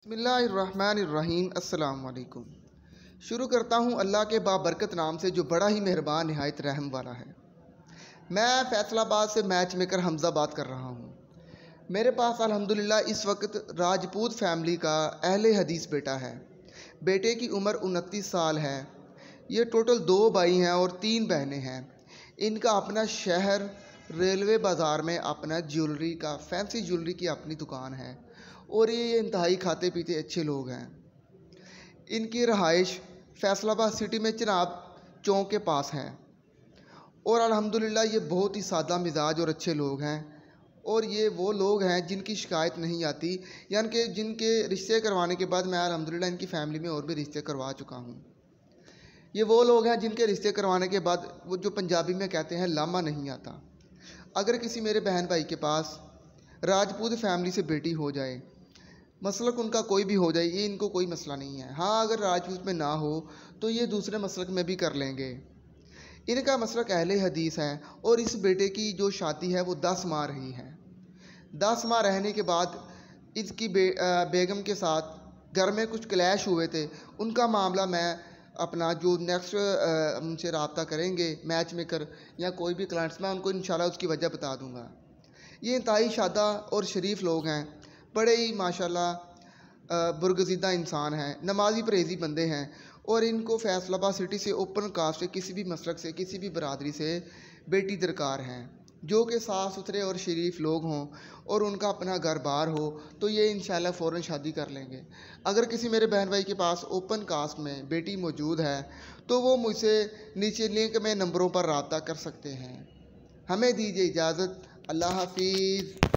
बिस्मिल्लाहिर्रहमानिर्रहीम। अस्सलाम वालेकुम। शुरू करता हूँ अल्लाह के बाबरकत नाम से जो बड़ा ही मेहरबान नहायत रहम वाला है। मैं फैसलाबाद से मैच मेकर हमज़ा बात कर रहा हूँ। मेरे पास अल्हम्दुलिल्लाह इस वक्त राजपूत फैमिली का अहले हदीस बेटा है। बेटे की उम्र 29 साल है। ये टोटल 2 भाई हैं और 3 बहनें हैं। इनका अपना शहर रेलवे बाज़ार में अपना ज्वेलरी का फैंसी ज्वेलरी की अपनी दुकान है और ये इंतहाई खाते पीते अच्छे लोग हैं। इनकी रहाइश फैसलाबाद सिटी में चिनाब चौक के पास है और अल्हम्दुलिल्लाह ये बहुत ही सादा मिजाज और अच्छे लोग हैं और ये वो लोग हैं जिनकी शिकायत नहीं आती, यानी कि जिनके रिश्ते करवाने के बाद मैं अल्हम्दुलिल्लाह इनकी फ़ैमिली में और भी रिश्ते करवा चुका हूँ। ये वो लोग हैं जिनके रिश्ते करवाने के बाद वो जो पंजाबी में कहते हैं लामा नहीं आता। अगर किसी मेरे बहन भाई के पास राजपूत फैमिली से बेटी हो जाए, मसलक उनका कोई भी हो जाए, ये इनको कोई मसला नहीं है। हाँ, अगर राजपूत में ना हो तो ये दूसरे मसलक में भी कर लेंगे। इनका मसलक अहले हदीस है और इस बेटे की जो शादी है वो 10 माह रही है। 10 माह रहने के बाद इसकी बेगम के साथ घर में कुछ क्लैश हुए थे। उनका मामला मैं अपना जो नेक्स्ट उनसे रब्ता करेंगे मैच मेकर या कोई भी क्लाइंट्स, मैं उनको इंशाल्लाह उसकी वजह बता दूंगा। ये इंतहाई शादा और शरीफ लोग हैं, बड़े ही माशाल्लाह बुरगज़ीदा इंसान हैं, नमाजी परहेज़ी बंदे हैं और इनको फैसलाबाद सिटी से ओपन कास्ट से किसी भी मसलक से किसी भी बरादरी से बेटी दरकार हैं जो कि साफ़ सुथरे और शरीफ लोग हों और उनका अपना घर बार हो, तो ये इंशाल्लाह फ़ौरन शादी कर लेंगे। अगर किसी मेरे बहन भाई के पास ओपन कास्ट में बेटी मौजूद है तो वो मुझसे नीचे लिंक में नंबरों पर रब्ता कर सकते हैं। हमें दीजिए इजाज़त। अल्लाह हाफिज़।